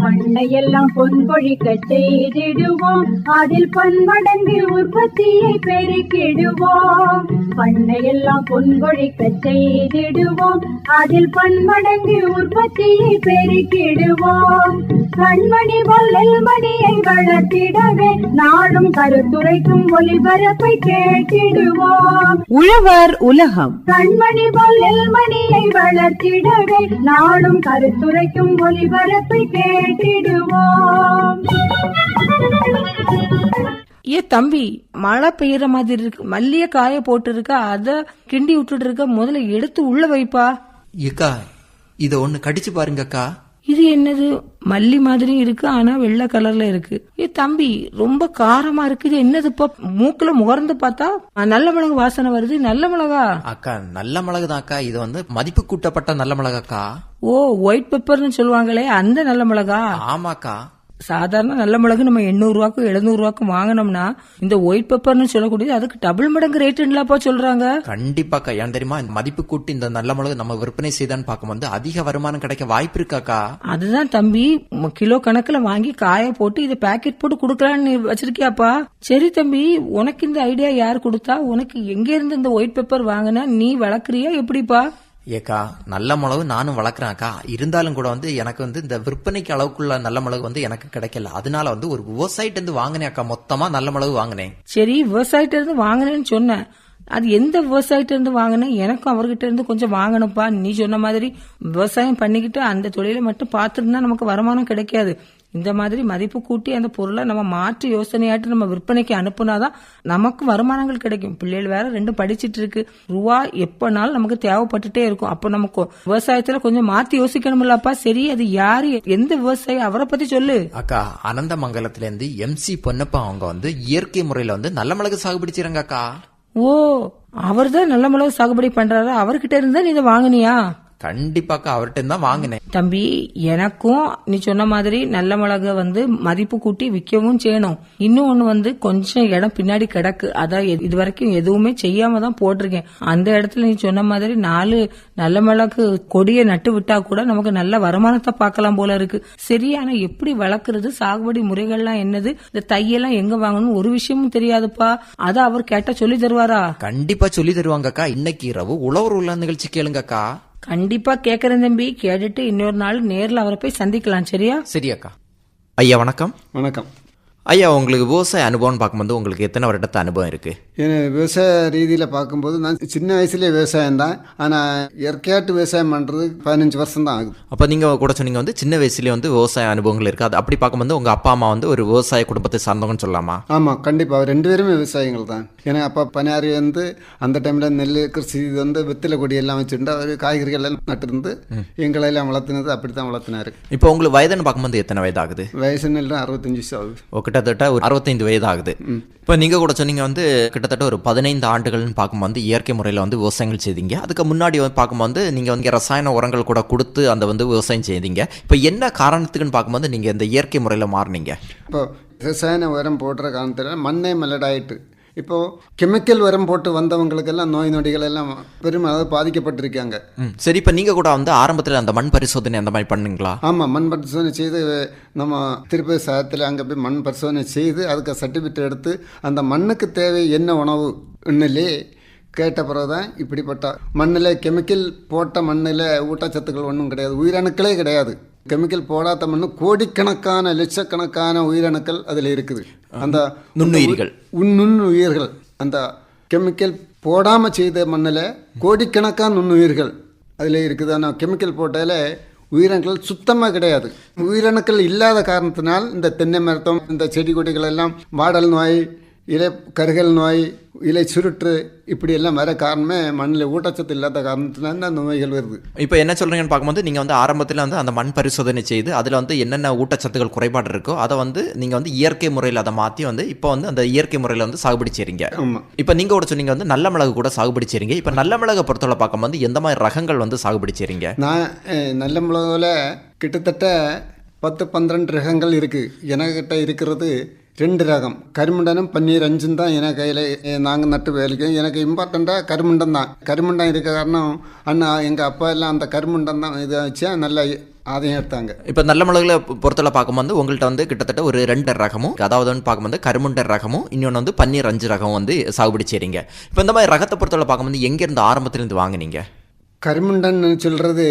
பண்ணையெல்லாம் பொன்பொழிக்க செய்திடுவோம், அதில் பன்மடங்கு உற்பத்தியை பெருக்கிடுவோம். பண்ணையெல்லாம் பொன்பொழிக்க செய்திடுவோம், அதில் பன்மடங்கு உற்பத்தியை பெருக்கிடுவோம். கண்மணி வல்லல் மணியை வளர்த்திடவே நாடும் கருத்துரைக்கும் ஒலிபரப்பை கேட்டிடுவோம். உழவர் உலகம். கண்மணி வல்லல் மணியை வளர்த்திடவே நாடும் கருத்துரைக்கும் ஒலிபரப்பை கேட்டிடுவோம். தம்பி, மழை பெய்யற மாதிரி இருக்கு, மல்லிய காய போட்டு இருக்க, அத கிண்டி விட்டுட்டு இருக்க, முதல்ல எடுத்து உள்ள வைப்பா. ஏக்கா, இத ஒண்ணு கடிச்சு பாருங்கக்கா. இது என்னது? மல்லி மாதிரி இருக்கு, ஆனா வெள்ளை கலர்ல இருக்கு. தம்பி, ரொம்ப காரமா இருக்கு. இது என்னதுப்பா? மூக்குல முகர்ந்து பார்த்தா நல்ல மிளகு வாசனை வருது. நல்ல மிளகா? அக்கா, நல்ல மிளகுதான் அக்கா. இது வந்து மதிப்பு கூட்டப்பட்ட நல்ல மிளகாக்கா. ஓ, ஒயிட் பெப்பர்னு சொல்லுவாங்களே, அந்த நல்ல மிளகா? ஆமாக்கா. சாதாரண நல்ல மிளகு நம்ம 800 ரூபாய்க்கும் 700 ரூபாய்க்கும் வாங்கினோம்னா, இந்த ஒயிட் பெப்பர்னு சொல்லக்கூடியது அதுக்கு டபுள் மடங்கு ரேட்டுப்பா சொல்றாங்க. கண்டிப்பாக்கா. ஏன் தெரியுமா? இந்த மதிப்பு கூட்டி இந்த நல்ல மிளகு நம்ம விற்பனை செய்தான்னு பார்க்கும்போது அதிக வருமானம் கிடைக்க வாய்ப்பு இருக்காக்கா. அதுதான் தம்பி, கிலோ கணக்குல வாங்கி காய போட்டு இதை பேக்கெட் போட்டு குடுக்கலான்னு வச்சிருக்கியாப்பா? சரி தம்பி, உனக்கு இந்த ஐடியா யார் கொடுத்தா? உனக்கு எங்க இருந்து இந்த ஒயிட் பெப்பர் வாங்கினா? நீ வளர்க்குறியா எப்படிப்பா? ஏக்கா, நல்ல மிளகு நானும் வளர்க்குறேன் அக்கா. இருந்தாலும் கூட வந்து எனக்கு வந்து இந்த விற்பனைக்கு அளவுக்குள்ள நல்ல மிளகு வந்து எனக்கு கிடைக்கல. அதனால வந்து ஒரு விவசாயிட்ட இருந்து வாங்கினேன் அக்கா. மொத்தமா நல்ல மிளகு வாங்கினேன். சரி, விவசாயிட்ட இருந்து வாங்கினேன்னு சொன்னேன். அது எந்த விவசாயிட்ட இருந்து வாங்கினேன்? எனக்கும் அவர்கிட்ட இருந்து கொஞ்சம் வாங்கணும்ப்பா. நீ சொன்ன மாதிரி விவசாயம் பண்ணிக்கிட்டு அந்த தொழிலை மட்டும் பார்த்துருந்தா நமக்கு வருமானம் கிடைக்காது. இந்த மாதிரி மதிப்பு கூட்டி அந்த பொருளை நம்ம மாற்று யோசனையாட்டு நம்ம விற்பனைக்கு அனுப்புனாதான் நமக்கு வருமானங்கள் கிடைக்கும். பிள்ளைகள் வேற 2 படிச்சிட்டு இருக்கு. ரூபா எப்பனாலும் நமக்கு தேவைப்பட்டுட்டே இருக்கும். அப்ப நமக்கு விவசாயத்துல கொஞ்சம் மாத்தி யோசிக்கணும்லப்பா. சரி, அது யாரு, எந்த விவசாயி, அவரை பத்தி சொல்லு. அக்கா, அனந்தமங்கலத்துல இருந்து MC பொன்னப்பா அவங்க வந்து இயற்கை முறையில வந்து நல்ல மிளகு சாகுபடி செய்றாங்க அக்கா. ஓ, அவர்தான் நல்ல மிளகு சாகுபடி பண்றாரா? அவர்கிட்ட இருந்தா நீ இதை வாங்கினியா? கண்டிப்பாக்கா, அவர்கிட்ட தான் வாங்கினேன். தம்பி, எனக்கும் நீ சொன்ன மாதிரி நல்ல மிளக வந்து மதிப்பு கூட்டி விற்கவும் செய்யணும். இன்னும் ஒண்ணு வந்து கொஞ்சம் இடம் பின்னாடி கிடக்கு. அதான் இது வரைக்கும் எதுவுமே செய்யாம தான் போட்டிருக்கேன். அந்த இடத்துல நீ சொன்ன மாதிரி 4 நல்ல மிளகு கொடியை நட்டு விட்டா கூட நமக்கு நல்ல வருமானத்தை பார்க்கலாம் போல இருக்கு. சரி, ஆனா எப்படி வளர்க்கறது, சாகுபடி முறைகள்லாம் என்னது, இந்த தையெல்லாம் எங்க வாங்கணும் ஒரு விஷயமும் தெரியாதுப்பா. அத அவர் கேட்டா சொல்லி தருவாரா? கண்டிப்பா சொல்லி தருவாங்கக்கா. இன்னைக்கு இரவு உழவர் உள்ள நிகழ்ச்சி கேளுங்கக்கா. கண்டிப்பா கேக்குறேன் தம்பி. கேட்டுட்டு இன்னொரு நாள் நேர்ல அவரை போய் சந்திக்கலாம். சரியா? சரி அக்கா. ஐயா வணக்கம். வணக்கம் ஐயா, உங்களுக்கு விவசாய அனுபவம்னு பார்க்கும்போது உங்களுக்கு எத்தனை வருடத்து அனுபவம் இருக்கு? விவசாய ரீதியில் பார்க்கும்போது நான் சின்ன வயசுலேயே விவசாயம் தான். ஆனால் இயற்கையாட்டு விவசாயம் பண்ணுறது 15 வருஷம் தான் ஆகுது. அப்போ நீங்கள் கூட சொன்னீங்க வந்து சின்ன வயசுலேயே வந்து விவசாய அனுபவங்கள் இருக்குது. அது அப்படி பார்க்கும்போது உங்கள் அப்பா அம்மா வந்து ஒரு விவசாய குடும்பத்தை சார்ந்தவங்கன்னு சொல்லலாமா? ஆமாம், கண்டிப்பாக. 2 பேருமே விவசாயிகள் தான். ஏன்னா அப்பா பனியாரி வந்து அந்த டைமில் நெல் கிருஷி வந்து வெத்தில கொடியெல்லாம் வச்சுட்டு அவர் காய்கறிகள் எல்லாம் நட்டுருந்து எங்களெல்லாம் வளர்த்துனது அப்படி தான் வளர்த்தினாரு. இப்போ உங்களுக்கு வயதுன்னு பார்க்கும்போது எத்தனை வயது ஆகுது? வயசு நெல் 65 வயசு ஆகுது. கிட்டத்தட்ட ஒரு 65 வயது ஆகுது. இப்போ நீங்கள் கூட சொன்னீங்க வந்து கிட்டத்தட்ட ஒரு 15 ஆண்டுகள்னு பார்க்கும்போது இயற்கை முறையில் வந்து விவசாயங்கள் செய்தீங்க. அதுக்கு முன்னாடி வந்து பார்க்கும்போது நீங்கள் வந்து ரசாயன உரங்கள் கூட கொடுத்து அந்த வந்து விவசாயம் செய்தீங்க. இப்போ என்ன காரணத்துக்குன்னு பார்க்கும்போது நீங்கள் இந்த இயற்கை முறையில் மாறினீங்க? இப்போ ரசாயன உரம் போடுற காரணத்தில் மண்ணே மலடாயிட்டு இப்போது கெமிக்கல் உரம் போட்டு வந்தவங்களுக்கெல்லாம் நோய் நொடிகள் எல்லாம் பெருமளவு பாதிக்கப்பட்டிருக்காங்க. சரி, இப்போ நீங்கள் கூட வந்து ஆரம்பத்தில் அந்த மண் பரிசோதனை அந்த மாதிரி பண்ணுங்களா? ஆமாம், மண் பரிசோதனை செய்து நம்ம திருப்பதி சாயத்தில் அங்கே போய் மண் பரிசோதனை செய்து அதுக்கு சர்டிஃபிகேட் எடுத்து அந்த மண்ணுக்கு தேவை என்ன உணவு இன்னிலே கேட்ட பிறகு தான் இப்படிப்பட்ட மண்ணில் கெமிக்கல் போட்ட மண்ணில் ஊட்டச்சத்துக்கள் ஒன்றும் கிடையாது, உயிரணுக்களே கிடையாது. கெமிக்கல் போடாத மண்ணு கோடிக்கணக்கான லட்சக்கணக்கான உயிரணுக்கள் அதில் இருக்குது. அந்த நுண்ணுயிர்கள் அந்த கெமிக்கல் போடாமல் செய்த மண்ணில் கோடிக்கணக்கான நுண்ணுயிர்கள் அதில் இருக்குது. ஆனால் கெமிக்கல் போட்டால உயிரணுக்கள் சுத்தமாக கிடையாது. உயிரணுக்கள் இல்லாத காரணத்தினால் இந்த தென்னை மரத்தம் இந்த செடி கொடிகள் எல்லாம் வாடல் நோய், இலை கருகல் நோய், இலை சுருட்டு இப்படி எல்லாம் வர காரணமே மண்ணில் ஊட்டச்சத்து இல்லாத காரணத்தினால அந்த நோய்கள் வருது. இப்போ என்ன சொல்கிறீங்கன்னு பார்க்கும்போது நீங்கள் வந்து ஆரம்பத்தில் வந்து அந்த மண் பரிசோதனை செய்து அதில் வந்து என்னென்ன ஊட்டச்சத்துக்கள் குறைபாடு இருக்கோ அதை வந்து நீங்கள் வந்து இயற்கை முறையில் அதை மாற்றி வந்து இப்போ வந்து அந்த இயற்கை முறையில் வந்து சாகுபடி செய்கிறீங்க. ஆமாம். இப்போ நீங்கள் கூட சொன்னீங்க வந்து நல்ல மிளகு கூட சாகுபடி செய்கிறீங்க. இப்போ நல்ல மிளகை பொறுத்தவரை பார்க்கும்போது எந்த மாதிரி ரகங்கள் வந்து சாகுபடி செய்கிறீங்க? நான் நல்ல மிளகுல கிட்டத்தட்ட 10-12 ரகங்கள் இருக்குது. எனக்கிட்ட இருக்கிறது 2 ரகம் கருமுண்டனும் பன்னீர் 5 தான் என் கையில் நாங்கள் நட்டு வேலைக்கும். எனக்கு இம்பார்ட்டண்ட்டாக கருமுண்டம் தான். கருமுண்டம் இருக்க காரணம் அண்ணா எங்கள் அப்பா எல்லாம் அந்த கருமுண்டம் தான் இதை வச்சா நல்லா ஆதாயம் எடுத்தாங்க. இப்போ நல்ல மிளகுல பொறுத்தவரை பார்க்கும்போது உங்கள்கிட்ட வந்து கிட்டத்தட்ட ஒரு 2 ரகமும், அதாவது வந்து பார்க்கும்போது கருமுண்ட ரகமும், இன்னொன்று வந்து பன்னீர் 5 ரகம் வந்து சாகுபடி செய்கிறீங்க. இப்போ இந்த மாதிரி ரகத்தை பொறுத்தவரை பார்க்கும்போது எங்கேருந்து ஆரம்பத்துலேருந்து வாங்குனீங்க? கருமுண்டன்னு சொல்கிறது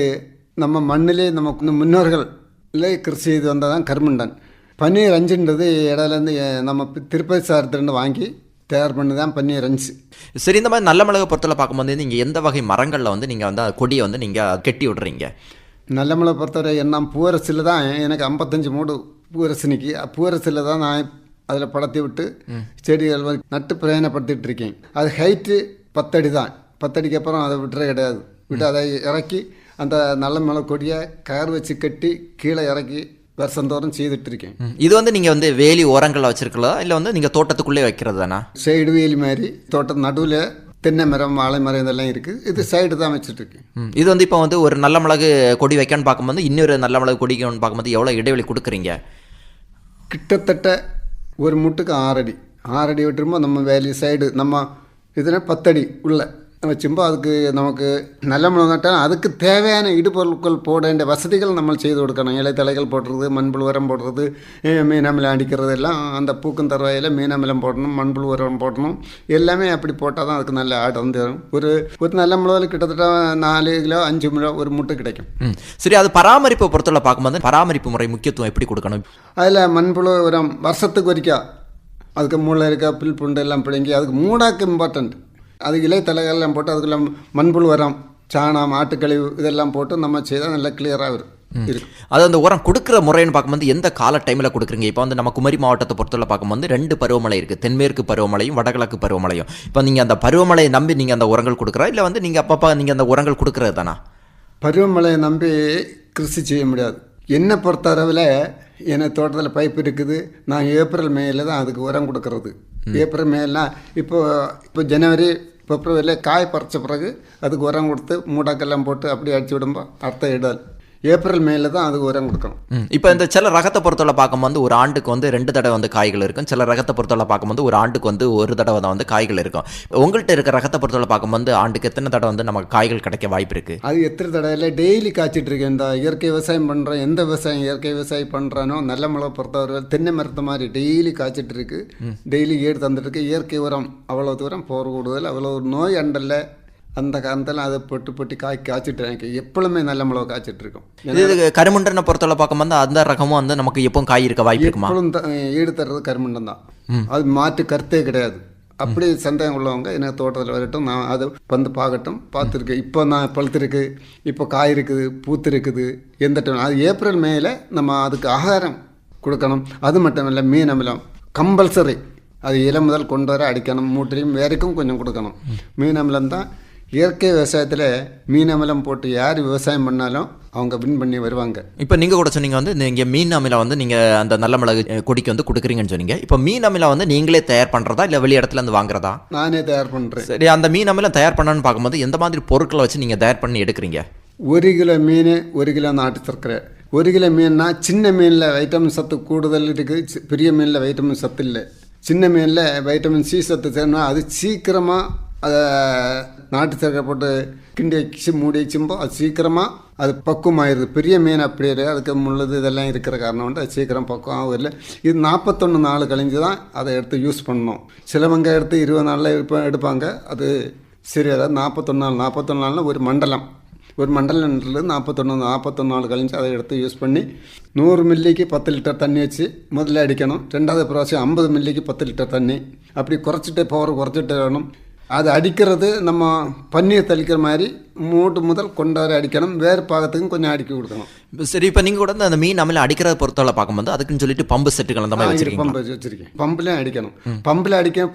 நம்ம மண்ணிலே நமக்கு முன்னோர்களே கிருஷி செய்து வந்ததான் கருமுண்டன். பன்னீர் 5ன்றது இடையிலேருந்து நம்ம திருப்பதி சாரத்துலேருந்து வாங்கி தயார் பண்ணி தான் பன்னீர் 5. சரி, இந்த மாதிரி நல்ல மிளகை பொறுத்தவரை பார்க்கும்போது நீங்கள் எந்த வகை மரங்களில் வந்து நீங்கள் வந்து கொடியை வந்து நீங்கள் கட்டி விடுறீங்க? நல்ல மிளகை பொறுத்தவரை என்ன பூவரசில் தான் எனக்கு 55 மூடு பூவரசினிக்கு பூவரசில் தான் நான் அதில் படத்தி விட்டு செடிகள் நட்டு பிரயோஜனப்படுத்திட்டு இருக்கேன். அது ஹைட்டு 10 அடி தான். 10 அடிக்கு அப்புறம் அதை விட்டுற கிடையாது. விட்டு அதை இறக்கி அந்த நல்ல மிளகு கொடியை கயர் வச்சு கட்டி கீழே இறக்கி வருஷந்தோறும் செய்துட்டு இருக்கேன். இது வந்து நீங்கள் வந்து வேலி ஓரங்களில் வச்சுருக்கலாம், இல்லை வந்து நீங்கள் தோட்டத்துக்குள்ளே வைக்கிறது தானே? சைடு வேலி மாதிரி தோட்டம் நடுவில் தென்னை மரம் வாழை மரம் இதெல்லாம் இருக்குது. இது சைடு தான் வச்சுட்ருக்கேன். இது வந்து இப்போ வந்து ஒரு நல்ல மிளகு கொடி வைக்கணும்னு பார்க்கும்போது இன்னொரு நல்ல மிளகு கொடிக்கணும்னு பார்க்கும்போது எவ்வளோ இடைவெளி கொடுக்குறீங்க? கிட்டத்தட்ட ஒரு முட்டுக்கு 6 அடி 6 அடி விட்டுரும்போது நம்ம வேலி சைடு நம்ம இதில் 10 அடி உள்ள வச்சும்போது அதுக்கு நமக்கு நல்ல மிளகு நட்டாலும் அதுக்கு தேவையான இடுபொருட்கள் போட வேண்டிய வசதிகள் நம்ம செய்து கொடுக்கணும். இலைத்தலைகள் போடுறது, மண்புழு உரம் போடுறது, மீனமிலம் அடிக்கிறது எல்லாம் அந்த பூக்கும் தருவாயில் மீனமிலம் போடணும், மண்புழு உரம் போடணும். எல்லாமே அப்படி போட்டால் தான் அதுக்கு நல்ல ஆடு வந்து ஒரு நல்ல மிளகு கிட்டத்தட்ட 4 கிலோ 5 கிலோ ஒரு முட்டை கிடைக்கும். சரி, அது பராமரிப்பை பொறுத்தவரை பார்க்கும்போது பராமரிப்பு முறை முக்கியத்துவம் எப்படி கொடுக்கணும்? அதில் மண்புழு உரம் வருஷத்துக்கு ஒரிக்கா அதுக்கு மூளை இருக்கா புல் புண்டு எல்லாம் பிடுங்கி அதுக்கு மூடாக்கு இம்பார்ட்டண்ட். அது இலைத்தலைகள்லாம் போட்டு அதுக்குள்ள மண்புழு உரம், சாணம், ஆட்டுக்கழிவு இதெல்லாம் போட்டு நம்ம செய்தால் நல்லா கிளியராக இருக்கும். அது அந்த உரம் கொடுக்குற முறைன்னு பார்க்கும்போது எந்த கால டைமில் கொடுக்குறீங்க? இப்போ வந்து நம்ம குமரி மாவட்டத்தை பொறுத்தவரை பார்க்கும்போது 2 பருவமழை இருக்குது, தென்மேற்கு பருவமழையும் வடகிழக்கு பருவமழையும். இப்போ நீங்கள் அந்த பருவமழையை நம்பி நீங்கள் அந்த உரங்கள் கொடுக்குறா, இல்லை வந்து நீங்கள் அப்பப்போ நீங்கள் அந்த உரங்கள் கொடுக்குறது தானா? பருவமழையை நம்பி கிருஷி செய்ய முடியாது. என்னை பொறுத்த அளவில் எனக்கு தோட்டத்தில் பைப் இருக்குது. நான் ஏப்ரல் மேயில் தான் அதுக்கு உரம் கொடுக்கறது. ஏப்ரல் மேலாம் இப்போ ஜனவரி பிப்ரவரியில் காய் பறித்த பிறகு அதுக்கு உரம் கொடுத்து மூடாக்கெல்லாம் போட்டு அப்படியே அடிச்சு விடும்போது அடுத்த இடல் ஏப்ரல் மேல தான் அதுக்கு உரம் கொடுக்கணும். இப்போ இந்த சில ரகத்தை பொறுத்தவரை பார்க்கும்போது ஒரு ஆண்டுக்கு வந்து 2 தடவை வந்து காய்கள் இருக்கும். சில ரகத்தை பொறுத்தவரை பார்க்கும்போது ஒரு ஆண்டுக்கு வந்து 1 தடவை தான் வந்து காய்கள் இருக்கும். உங்கள்கிட்ட இருக்கிற ரகத்தை பொறுத்தவரை பார்க்கும்போது ஆண்டுக்கு எத்தனை தடவை வந்து நமக்கு காய்கள் கிடைக்க வாய்ப்பு இருக்குது? அது எத்தனை தடவை டெய்லி காய்ச்சிட்டு இருக்கேன். இந்த இயற்கை விவசாயம் பண்ணுறேன். எந்த விவசாயம் இயற்கை விவசாயம் பண்ணுறானோ நல்ல மிளகு பொறுத்தவரை தென்னை மரத்தை மாதிரி டெய்லி காய்ச்சிட்டு இருக்கு. டெய்லி ஏடு தந்துட்டு இருக்கு. இயற்கை உரம் அவ்வளோ தூரம் போகிற கூடுதல் அவ்வளோ ஒரு நோய் அண்டல்ல. அந்த காரணத்தில் அதை பொட்டு காய்ச்சிட்டு எனக்கு எப்பவுமே நல்ல மிளகு காய்ச்சிட்டு இருக்கும். இது கருமுண்டனை பொறுத்தவரை பார்க்கும்போது அந்த ரகமும் வந்து நமக்கு எப்பவும் காய் இருக்க வாய்ப்பு இருக்குமா? ஈடு தர்றது கருமுண்டன் தான். அது மாற்று கருத்தே கிடையாது. அப்படி சந்தேகம் உள்ளவங்க எனக்கு தோட்டத்தில் வரட்டும், நான் அதை வந்து பார்க்கட்டும். பார்த்துருக்கேன். இப்போ நான் பழுத்திருக்கு, இப்போ காய் இருக்குது, பூத்து இருக்குது. எந்த டைம் அது ஏப்ரல் மேல நம்ம அதுக்கு ஆகாரம் கொடுக்கணும். அது மட்டும் இல்லை, மீன் அமிலம் கம்பல்சரி. அது இலை முதல் கொண்டு வர அடிக்கணும். மூட்டையும் வேறைக்கும் கொஞ்சம் கொடுக்கணும். மீன் அமிலம் தான் இயற்கை விவசாயத்தில் மீன் அமிலம் போட்டு யார் விவசாயம் பண்ணாலும் அவங்க வின் பண்ணி வருவாங்க. இப்போ நீங்கள் கூட சொன்னீங்க வந்து நீங்கள் மீன் அமிலம் வந்து நீங்கள் அந்த நல்ல மிளகு கொடிக்கு வந்து கொடுக்குறீங்கன்னு சொன்னீங்க. இப்போ மீன் அமிலம் வந்து நீங்களே தயார் பண்ணுறதா இல்லை வெளி இடத்துல இருந்து வாங்குறதா? நானே தயார் பண்ணுறேன். சரி, அந்த மீன் அமிலம் தயார் பண்ணணும்னு பார்க்கும்போது எந்த மாதிரி பொருட்களை வச்சு நீங்கள் தயார் பண்ணி எடுக்கிறீங்க? 1 கிலோ மீன், 1 கிலோ நாட்டு சர்க்கரை. 1 கிலோ மீன்னா சின்ன மீனில் வைட்டமின் சத்து கூடுதல் இருக்குது, பெரிய மீனில் வைட்டமின் சத்து இல்லை. சின்ன மீனில் வைட்டமின் சி சத்து சேர்னா அது சீக்கிரமாக அதை நாட்டு சர்க்கரை போட்டு கிண்டி வச்சு மூடி வச்சும்போ அது சீக்கிரமாக அது பக்குவமாயிருது. பெரிய மீன் அப்படி இல்லை, அதுக்கு முள்ளது இதெல்லாம் இருக்கிற காரணம் வந்து அது சீக்கிரம் பக்குவம் ஆகும். இல்லை, இது 41 நாள் கழிஞ்சு தான் அதை எடுத்து யூஸ் பண்ணணும். சிலவங்க எடுத்து 20 நாளில் எடுப்பாங்க. அது சரி, அதாவது 41 நாள்னா ஒரு மண்டலம் 41 நாள் கழிஞ்சு அதை எடுத்து யூஸ் பண்ணி 100 மில்லிக்கு 10 லிட்டர் தண்ணி வச்சு முதல்ல அடிக்கணும். 2வது ப்ராசஸ் 50 மில்லிக்கு 10 லிட்டர் தண்ணி. அப்படி குறைச்சிட்டே குறைச்சிட்டே வேணும். அது அடிக்கிறது நம்ம பன்னீர் தெளிக்கிற மாதிரி மூட்டு முதல் கொண்டாட அடிக்கணும். வேறு பாகத்துக்கும் கொஞ்சம் அடிக்க கொடுக்கணும். சரி, இப்போ நீங்கள் கூட அந்த மீன் அமிலம் அடிக்கிறத பொறுத்தவரை பார்க்கும்போது அதுக்குன்னு சொல்லிட்டு பம்பு செட்டுகள் அந்த மாதிரி வச்சிருக்கீங்க? பம்பு வச்சுருக்கேன். பம்புலேயும் அடிக்கணும்.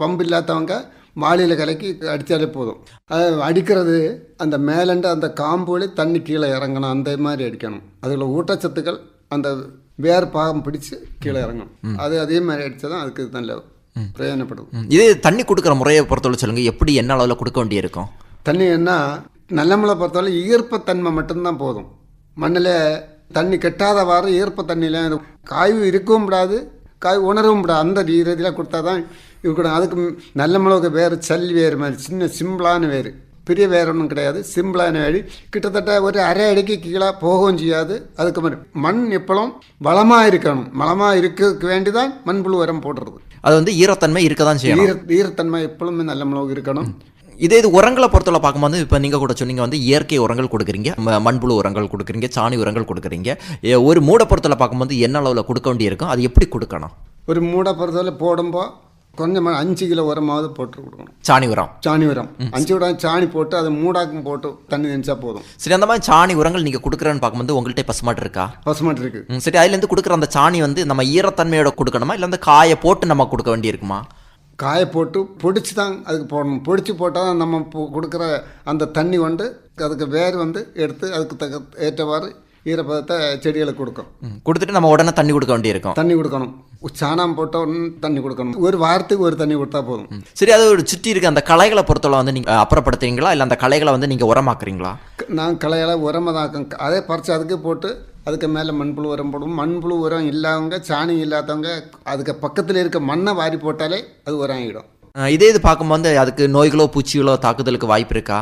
பம்பு இல்லாதவங்க வாளியில் கலக்கி அடித்தாலே போதும். அது அடிக்கிறது அந்த மேலண்டு அந்த காம்புகளே தண்ணி கீழே இறங்கணும். அந்த மாதிரி அடிக்கணும். அதில் ஊட்டச்சத்துக்கள் அந்த வேறு பாகம் பிடிச்சி கீழே இறங்கணும். அது அதே மாதிரி அடித்தா தான் அதுக்கு நல்ல பிரயோஜனப்படும். இதே தண்ணி கொடுக்குற முறையை பொறுத்தவரை சொல்லுங்கள், எப்படி என்ன அளவில் கொடுக்க வேண்டியிருக்கும்? தண்ணி என்ன நல்ல மிளகை பொறுத்தவரை ஈர்ப்பத்தன்மை மட்டும்தான் போதும். மண்ணில் தண்ணி கெட்டாதவாறு ஈர்ப்ப தண்ணியில் காய்வு இருக்கவும் கூடாது, காய் உணரவும் முடியாது. அந்த ரீதியில் கொடுத்தா தான் இருக்கணும். அதுக்கு நல்ல மிளகு வேறு சல்லி வேறு மாதிரி சின்ன சிம்பிளான வேறு, பெரிய வேறு ஒன்றும் கிடையாது, சிம்பிளான வேறு. கிட்டத்தட்ட ஒரு அரை அடிக்கு கீழே போகவும் செய்யாது. அதுக்கு மாதிரி மண் எப்பளும் வளமாக இருக்கணும். வளமாக இருக்கிறதுக்கு வேண்டி தான் மண்புழு உரம் போடுறது. அது வந்து ஈரத்தன்மை இருக்க தான் செய்யணும். ஈரத்தன்மை எப்பளுமே நல்ல மிளகு இருக்கணும். இதே இது உரங்களை பொறுத்தவரை பார்க்கும்போது இப்போ நீங்கள் கூட சொன்னீங்க வந்து இயற்கை உரங்கள் கொடுக்குறீங்க, மண்புழு உரங்கள் கொடுக்குறீங்க, சாணி உரங்கள் கொடுக்குறீங்க. ஒரு மூடை பொறுத்தவரை பார்க்கும்போது என்ன அளவில் கொடுக்க வேண்டியிருக்கும், அது எப்படி கொடுக்கணும்? ஒரு மூடை பொறுத்தவரை போடும்போது கொஞ்சம் 5 கிலோ உரமாவது போட்டு கொடுக்கணும். சாணி உரம் 5 கிலோ சாணி போட்டு அதை மூடாக்கும் போட்டு தண்ணி நினைச்சா போதும். சரி, அந்த மாதிரி சாணி உரங்கள் நீங்கள் கொடுக்குறேன்னு பார்க்கும்போது உங்கள்கிட்ட பசுமாட்டு இருக்கா? பசுமாட்டு இருக்கு. சரி, அதுலேருந்து கொடுக்குற அந்த சாணி வந்து நம்ம ஈரத்தன்மையோட கொடுக்கணுமா, இல்லை அந்த காயை போட்டு நம்ம கொடுக்க வேண்டியிருக்குமா? காயை போட்டு பொடிச்சு தான் அதுக்கு போடணும். பொடிச்சு போட்டால் தான் நம்ம கொடுக்குற அந்த தண்ணி வந்து அதுக்கு வேர் வந்து எடுத்து அதுக்கு ஏற்றவாறு ஈரப்பதத்தை செடிகளுக்கு கொடுக்கும். கொடுத்துட்டு நம்ம உடனே தண்ணி கொடுக்க வேண்டியிருக்கும். தண்ணி கொடுக்கணும். சாணம் போட்ட உடனே தண்ணி கொடுக்கணும். ஒரு வாரத்துக்கு ஒரு தண்ணி கொடுத்தா போதும். சரி, அது ஒரு சுற்றி இருக்க அந்த களைகளை பொறுத்தவரை வந்து நீங்கள் அப்புறப்படுத்துறீங்களா, இல்லை அந்த களைகளை வந்து நீங்கள் உரமாக்குறீங்களா? நான் களைகளை உரமாக்கும். அதே பறித்து அதுக்கு போட்டு அதுக்கு மேலே மண்புழு உரம் போடுவோம். மண்புழு உரம் இல்லாதவங்க, சாணி இல்லாதவங்க அதுக்கு பக்கத்தில் இருக்க மண்ணை வாரி போட்டாலே அது உரம் ஆகிடும். இதே இது பார்க்கும்போது அதுக்கு நோய்களோ பூச்சிகளோ தாக்குதலுக்கு வாய்ப்பு இருக்கா?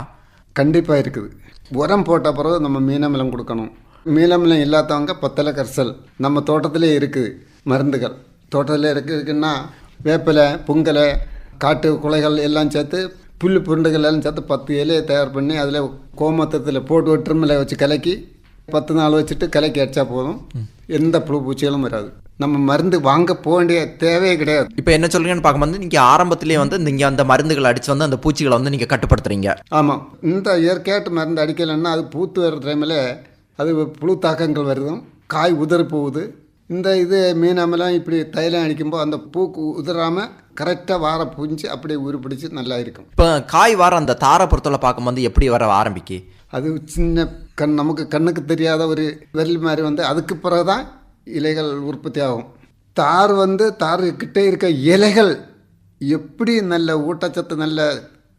கண்டிப்பாக இருக்குது. உரம் போட்ட பிறகு நம்ம மீனமிலம் கொடுக்கணும். மீனமிலம் இல்லாதவங்க பத்தலை கரிசல் நம்ம தோட்டத்திலே இருக்குது. மருந்துகள் தோட்டத்தில் இருக்குன்னா வேப்பிலை, புங்கலை, காட்டு குலைகள் எல்லாம் சேர்த்து புல் புருண்டுகள் எல்லாம் சேர்த்து 10 இலையை தயார் பண்ணி அதில் கோமத்தத்தில் போட்டு ஒரு ட்ரிம்மில் வச்சு கலக்கி 10 நாள் வச்சுட்டு கலக்கி அடித்தா போதும். எந்த புழு பூச்சிகளும் வராது. நம்ம மருந்து வாங்க போக வேண்டிய தேவையே கிடையாது. இப்போ என்ன சொல்றீங்கன்னு பார்க்கும்போது நீங்கள் ஆரம்பத்திலேயே வந்து நீங்கள் அந்த மருந்துகள் அடித்து வந்து அந்த பூச்சிகளை வந்து நீங்கள் கட்டுப்படுத்துறீங்க. ஆமாம். இந்த இயற்கையாட்டு மருந்து அடிக்கலைன்னா அது பூத்து வர்ற டைமில் அது புழு தாக்கங்கள் வருதும், காய் உதிரி போகுது. இந்த இது மீனமெல்லாம் இப்படி தைலம் அடிக்கும்போது அந்த பூக்கு உதிராமல் கரெக்டாக வார புரிஞ்சு அப்படியே உருப்பிடிச்சு நல்லா இருக்கும். இப்போ காய் வார அந்த தாரை பொறுத்தவரை பார்க்கும்போது எப்படி வர ஆரம்பிக்கு? அது சின்ன நமக்கு கண்ணுக்கு தெரியாத ஒரு விரல் மாதிரி வந்து அதுக்கு பிறகு தான் இலைகள் உற்பத்தி ஆகும். தார் கிட்டே இருக்க இலைகள் எப்படி நல்ல ஊட்டச்சத்து நல்ல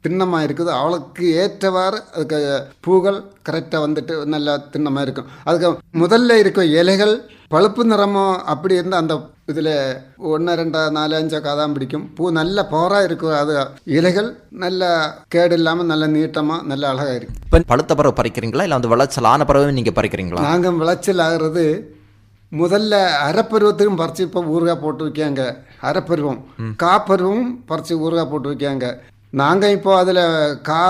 திண்ணமாக இருக்குது, அவளுக்கு ஏற்றவாறு அதுக்கு பூக்கள் கரெக்டாக வந்துட்டு நல்லா திண்ணமாக இருக்கும். அதுக்கு முதல்ல இருக்க இலைகள் பழுப்பு நிறமோ அப்படி இருந்தால் அந்த இதில் 1, 2, 4, 5 காதான் பிடிக்கும். பூ நல்ல பவராக இருக்கும். அது இலைகள் நல்ல கேடு இல்லாமல் நல்ல நீட்டமாக நல்ல அழகாக இருக்கும். இப்போ பழுத்த பறவை பறிக்கிறீங்களா, இல்லை வந்து விளைச்சல் ஆன பறவை நீங்கள் பறிக்கிறீங்களா? நாங்கள் விளைச்சல் ஆகிறது முதல்ல அரைப்பருவத்துக்கும் பறித்து இப்போ ஊறுகாய் போட்டு வைக்காங்க. அரைப்பருவம் காப்பருவம் பறித்து ஊறுகாய் போட்டு வைக்காங்க. நாங்கள் இப்போ அதில்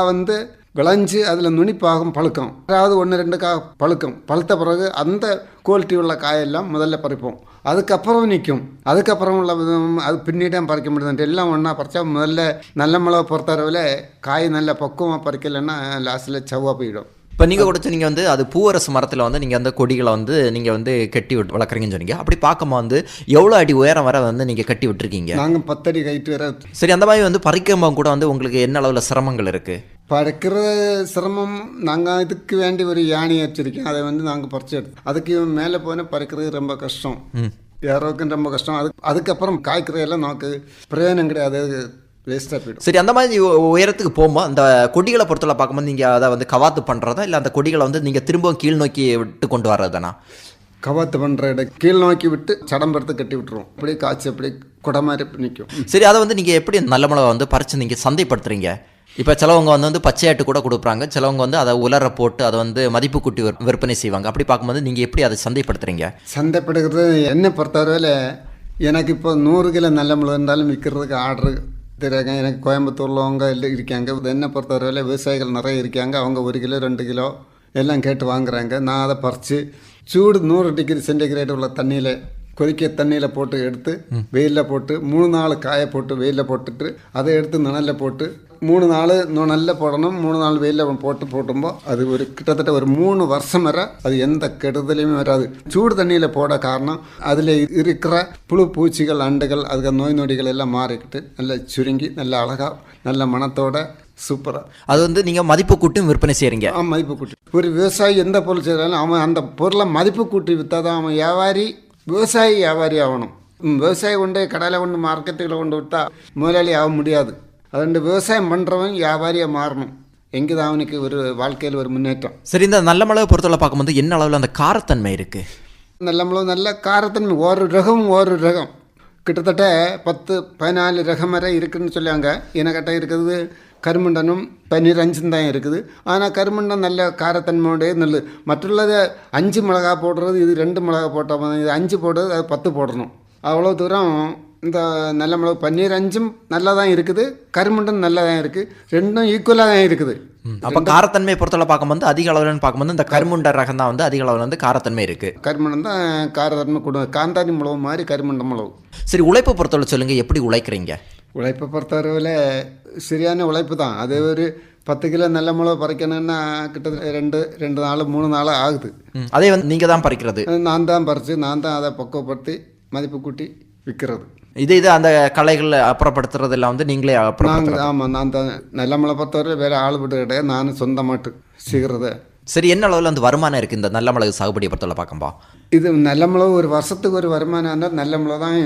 வந்து விளைஞ்சி அதில் நுனிப்பாகும் பழுக்கும். அதாவது 1, 2 பழுக்கும். பழுத்த பிறகு அந்த குவாலிட்டி உள்ள காயெல்லாம் முதல்ல பறிப்போம். அதுக்கப்புறம் நிற்கும். அதுக்கப்புறம் உள்ள அது பின்னிடம் பறிக்க முடியாது. எல்லாம் ஒன்றா பறித்தா முதல்ல நல்ல மிளகா பொறுத்தளவில் காய் நல்ல பக்குவமாக பறிக்கலைன்னா லாஸ்ட்டில் செவ்வாய் போயிடும். இப்போ நீங்கள் கூட சொன்னீங்க வந்து அது பூவரசு மரத்தில் வந்து நீங்கள் அந்த கொடிகளை வந்து நீங்கள் வந்து கட்டி விட்டு வளர்க்குறீங்கன்னு சொன்னீங்க. அப்படி பார்க்கும்போது வந்து எவ்வளோ அடி உயரம் வர வந்து நீங்கள் கட்டி விட்டுருக்கீங்க? நாங்கள் 10 அடி ஹைட்டு வர. சரி, அந்த மாதிரி வந்து பறிக்கும்போது கூட வந்து உங்களுக்கு என்ன அளவில் சிரமங்கள் இருக்குது? பறிக்கிற சிரமம், நாங்கள் இதுக்கு வேண்டி ஒரு யானை வச்சிருக்கோம். அதை வந்து நாங்கள் பறிச்சு எடுத்து அதுக்கு மேலே போனால் பறிக்கிறது ரொம்ப கஷ்டம். யாரோக்கும் ரொம்ப கஷ்டம். அதுக்கப்புறம் காய்க்கிறதெல்லாம் நமக்கு பிரயோஜனம் கிடையாது, வேஸ்ட்டாக போய்டும். சரி, அந்த மாதிரி உயரத்துக்கு போகும்போது அந்த கொடிகளை பொறுத்தவரை பார்க்கும்போது நீங்கள் அதை வந்து கவாத்து பண்ணுறதா, இல்லை அந்த கொடிகளை வந்து நீங்கள் திரும்பவும் கீழ் நோக்கி விட்டு கொண்டு வர்றதுதானா? கவாத்து பண்ணுற இடம் கீழ் நோக்கி விட்டு சடம்பரத்தை கட்டி விட்டுருவோம். அப்படியே காய்ச்சி அப்படியே குடை மாதிரி நிற்கும். சரி, அதை வந்து நீங்கள் எப்படி நல்ல மிளகா வந்து பறித்து நீங்கள் சந்தைப்படுத்துறீங்க? இப்போ சிலவங்க வந்து பச்சையாட்டு கூட கொடுக்குறாங்க, சிலவங்க வந்து அதை உலர போட்டு அதை வந்து மதிப்பு கூட்டி விற்பனை செய்வாங்க. அப்படி பார்க்கும்போது நீங்கள் எப்படி அதை சந்தைப்படுத்துறீங்க? சந்தைப்படுத்துறது என்னை பொறுத்தவரையில் எனக்கு இப்போ 100 கிலோ நல்ல மிளகா இருந்தாலும் விற்கிறதுக்கு ஆர்டரு தெரியாங்க. எனக்கு கோயம்புத்தூரில் அவங்க எல்லாம் இருக்காங்க. என்னை பொறுத்தவரையில் விவசாயிகள் நிறைய இருக்காங்க. அவங்க 1 கிலோ 2 கிலோ எல்லாம் கேட்டு வாங்குறாங்க. நான் அதை பறித்து சூடு 100 டிகிரி சென்டிகிரேட் உள்ள தண்ணியில் கொதிக்க தண்ணியில் போட்டு எடுத்து வெயிலில் போட்டு 3 நாள் காய போட்டு வெயிலில் போட்டுட்டு அதை எடுத்து நிழலில் போட்டு 3 நாள் நிழலில் போடணும். 3 நாள் வெயிலில் போட்டும்போது அது ஒரு கிட்டத்தட்ட ஒரு 3 வருஷம் வரை அது எந்த கெடுதலையுமே வராது. சூடு தண்ணியில் போட காரணம் அதில் இருக்கிற புழு பூச்சிகள் அண்டுகள் அதுக்கு நோய் நொடிகள் எல்லாம் மாறிக்கிட்டு நல்லா சுருங்கி நல்ல அழகாக நல்ல மனத்தோட சூப்பராக அது வந்து நீங்கள் மதிப்பு கூட்டும் விற்பனை செய்கிறீங்க. மதிப்பு கூட்டி ஒரு விவசாயி எந்த பொருள் செய்கிறாலும் அவன் அந்த பொருளை மதிப்பு கூட்டி விற்றா தான் அவன் விவசாயி ஆகணும். விவசாயி கொண்டு கடையில் கொண்டு மார்க்கெட்டுகளை கொண்டு விட்டா முதலாளி ஆக முடியாது. அதுண்டு விவசாயம் பண்ணுறவன் வியாபாரியாக மாறணும். எங்கே தான் அவனுக்கு ஒரு வாழ்க்கையில் ஒரு முன்னேற்றம். சரி, இந்த நல்ல மிளகை பொறுத்தவரை பார்க்கும்போது என்ன அளவில் அந்த காரத்தன்மை இருக்குது? நல்ல மிளகு நல்ல காரத்தன்மை. ஒரு ரகம் கிட்டத்தட்ட 10-14 ரகம் வரை இருக்குதுன்னு சொல்லுவாங்க. எனக்கிட்ட இருக்கிறது கருமண்டனும் பன்னீர் 5 தான் இருக்குது. ஆனால் கருமண்டம் நல்ல காரத்தன்மையோடைய நெல். மற்றுள்ளது 5 மிளகா போடுறது, இது 2 மிளகா போட்டால் இது 5 போடுறது, அது 10 போடணும். அவ்வளோ தூரம் இந்த நல்ல மிளகு பன்னீர் 5ம் நல்லா தான் இருக்குது, கருமண்டம் நல்லா தான் இருக்குது, ரெண்டும் ஈக்குவலாக தான் இருக்குது. அப்போ காரத்தன்மையை பொறுத்தவரை பார்க்கும்போது அதிக அளவுலன்னு பார்க்கும்போது இந்த கருமுண்ட ரகம் தான் வந்து அதிக அளவில் வந்து காரத்தன்மை இருக்குது. கருமண்டம் தான் காரத்தன்மை கொடுங்க, காந்தாரி மிளகு மாதிரி கருமண்டம் மிளகு. சரி, உழைப்பை பொறுத்தவரை சொல்லுங்கள், எப்படி உழைக்கிறீங்க? உழைப்பை பொறுத்தவரையில் சரியான உழைப்பு தான். அது ஒரு 10 கிலோ நல்ல மிளகு பறிக்கணும்னா கிட்டத்தட்ட 2 நாள் 3 நாள் ஆகுது. அதே வந்து நீங்கள் தான் பறிக்கிறது? நான் தான் பறித்து நான் தான் அதை பக்குவப்படுத்தி மதிப்பு கூட்டி விற்கிறது. இது அந்த களைகள் அப்புறப்படுத்துறதெல்லாம் வந்து நீங்களே நாங்கள்? ஆமாம், நான் தான். நல்ல மிளகு பொறுத்தவரை வேறு ஆள் விட்டு கிடையாது, நான் சொந்தமாட்டு செய்கிறது. சரி, என்ன அளவில் வந்து வருமானம் இருக்குது இந்த நல்ல மிளகு சாகுபடியை பொறுத்தவரை பார்க்கும்பா? இது நல்ல மிளகு ஒரு வருஷத்துக்கு ஒரு வருமானம் இருந்தால் நல்ல மிளகு தான்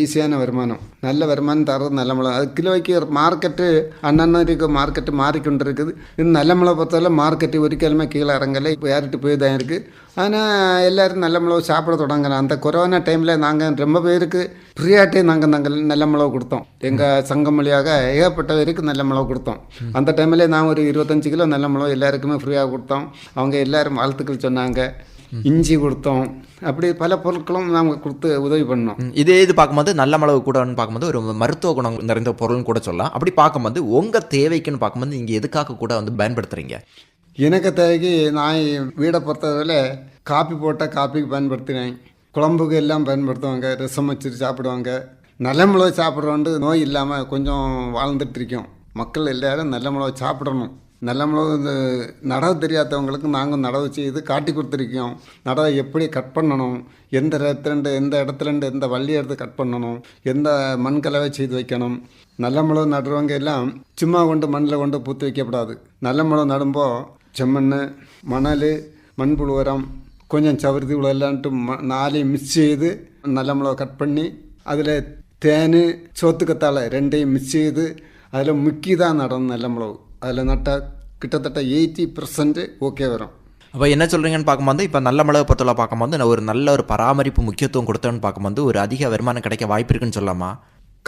ஈஸியான வருமானம். நல்ல வருமானம் தர்றது நல்ல மிளகு. அது கிலோய்க்கு மார்க்கெட்டு அன்னன்னைக்கு மார்க்கெட்டு மாறிக்கொண்டு இருக்குது. இது நல்ல மிளகு பொறுத்தவரை மார்க்கெட்டு ஒரு கிழமை கீழே இறங்கலை, இப்போ ஏறிட்டு போய் தான் இருக்குது. ஆனால் எல்லோரும் நல்ல மிளகு சாப்பிட தொடங்குறோம். அந்த கொரோனா டைமில் நாங்கள் ரொம்ப பேருக்கு ஃப்ரீயாட்டே நாங்கள் நல்ல மிளகு கொடுத்தோம். எங்கள் சங்கம் வழியாக ஏகப்பட்ட பேருக்கு நல்ல மிளகு கொடுத்தோம். அந்த டைமில் நான் ஒரு 25 கிலோ நல்ல மிளகு எல்லாருக்குமே ஃப்ரீயாக கொடுத்தோம். அவங்க எல்லோரும் வாழ்த்துக்கள் சொன்னாங்க. இஞ்சி கொடுத்தோம். அப்படி பல பொருட்களும் நாங்கள் கொடுத்து உதவி பண்ணோம். இது பார்க்கும்போது நல்ல மிளகு கூடன்னு பார்க்கும்போது ஒரு மருத்துவ குணம் நிறைந்த பொருள்னு கூட சொல்லலாம். அப்படி பார்க்கும்போது உங்கள் தேவைக்குன்னு பார்க்கும்போது நீங்கள் எதுக்காக கூட வந்து பயன்படுத்துகிறீங்க? எனக்கு தேவைக்கு நான் வீடை பொறுத்தவரையில் காப்பி போட்டால் காப்பிக்கு பயன்படுத்தினேன், குழம்புக்கு எல்லாம் பயன்படுத்துவாங்க, ரசம் வச்சுட்டு சாப்பிடுவாங்க. நல்ல மிளகு சாப்பிட்றோண்டு நோய் இல்லாமல் கொஞ்சம் வாழ்ந்துட்டு இருக்கோம். மக்கள் எல்லாரும் நல்ல மிளகு சாப்பிடணும். நல்ல மிளகு இந்த நடவு தெரியாதவங்களுக்கு நாங்கள் நடவு செய்து காட்டி கொடுத்துருக்கோம். நடவை எப்படி கட் பண்ணணும், எந்த இடத்துலேருந்து எந்த வள்ளி எடுத்து கட் பண்ணணும், எந்த மண் கலவை செய்து வைக்கணும். நல்ல மிளகு நடுறவங்க எல்லாம் சும்மா கொண்டு மண்ணில் கொண்டு பூத்து வைக்கப்படாது. நல்ல மிளகு நடும்போது செம்மண், மணல், மண்புழு உரம், கொஞ்சம் சவர்த்தி இவ்வளோலான்ட்டு 4 மிக்ஸ் செய்து நல்ல மிளகு கட் பண்ணி அதில் தேன், சோத்துக்கத்தாழை 2ஐயும் மிக்ஸ் செய்து அதில் முக்கி தான் நடணும் நல்ல மிளகு. அதில் நட்டால் கிட்டத்தட்ட 80% ஓகே வரும். அப்போ என்ன சொல்கிறீங்கன்னு பார்க்கும்போது இப்போ நல்ல மிளகு பொறுத்தவரை பார்க்கும்போது ஒரு நல்ல ஒரு பராமரிப்பு முக்கியத்துவம் கொடுத்தோன்னு பார்க்கும்போது ஒரு அதிக வருமானம் கிடைக்க வாய்ப்பு இருக்குன்னு சொல்லலாமா?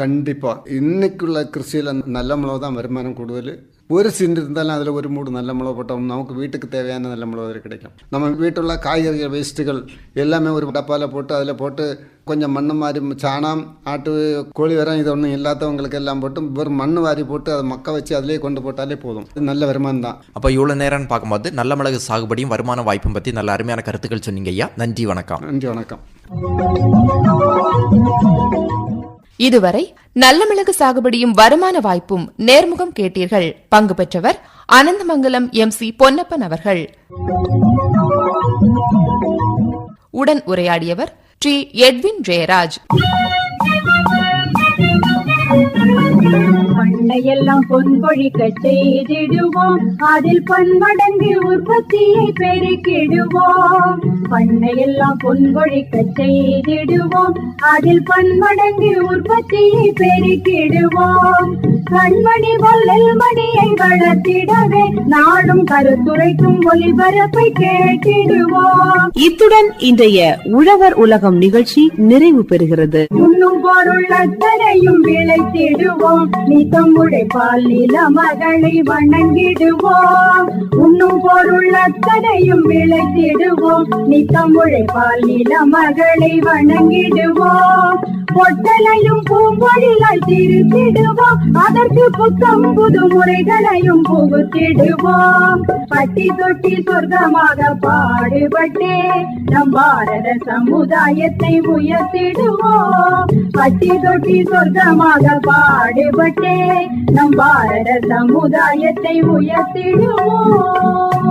கண்டிப்பாக. இன்றைக்குள்ள கிருஷியில் நல்ல மிளகு தான் வருமானம் கூடுதல். ஒரு சிண்டு இருந்தாலும் அதில் ஒரு மூடு நல்ல மிளகு போட்டோம் நமக்கு வீட்டுக்கு தேவையான நல்ல மிளகு கிடைக்கும். நம்ம வீட்டுள்ள காய்கறிகள் வேஸ்ட்டுகள் எல்லாமே ஒரு டப்பாவில் போட்டு அதில் போட்டு கொஞ்சம் மண் மாதிரி சாணம், ஆட்டு, கோழி வரம் இது ஒன்றும் இல்லாதவங்களுக்கு எல்லாம் போட்டு ஒரு மண் வாரி போட்டு அதை மக்க வச்சு அதிலே கொண்டு போட்டாலே போதும். இது நல்ல வருமானம் தான். அப்போ இவ்வளோ நேரம்னு பார்க்கும்போது நல்ல மிளகு சாகுபடியும் வருமான வாய்ப்பும் பற்றி நல்ல அருமையான கருத்துக்கள் சொன்னீங்க ஐயா. நன்றி, வணக்கம். நன்றி, வணக்கம். இதுவரை நல்ல மிளகு சாகுபடியும் வருமான வாய்ப்பும் நேர்முகம் கேட்டீர்கள். பங்கு பெற்றவர் அனந்தமங்கலம் MC பொன்னப்பன் அவர்கள். உடன் உரையாடியவர் T. எட்வின் ஜெயராஜ். பண்ணையெல்லாம் பொன்பொழிக்க செய்திடுவோம், அதில் பன்மடங்கு உற்பத்தியை பெருக்கிடுவோம். பண்ணையெல்லாம் பொன்பொழிக்க செய்திடுவோம், அதில் பன்மடங்கு உற்பத்தியை பெருக்கிடுவோம். கண்மணி பொல்லில் மணியை வளர்த்திடவே நாடும் கருத்துரைக்கும் ஒளிபரப்பை கேட்டிடுவோம். இத்துடன் இன்றைய உழவர் உலகம் நிகழ்ச்சி நிறைவு பெறுகிறது. உண்ணும் பொருள் அத்தனையும் விளைத்திடுவோம், நித்தம் உழைப்பால் நில மகளை வணங்கிடுவோம். உண்ணும் பொருள் அத்தனையும் விளைத்திடுவோம், நித்தம் உழைப்பால் நில மகளை வணங்கிடுவோம். பொட்டலையும் பூம்பொழிலால் திருத்திடுவோம், அதற்கு புத்தம் புது முறைகளையும் புகுத்திடுவோம். பட்டி தொட்டி சொர்க்கமாக பாடுபட்டே நம் பாரத சமுதாயத்தை உயர்த்திடுவோம். பட்டி தொட்டி சொர்க்கமாக பாடுபட்டே நம் பாரத சமுதாயத்தை உயர்த்திடுவோம்.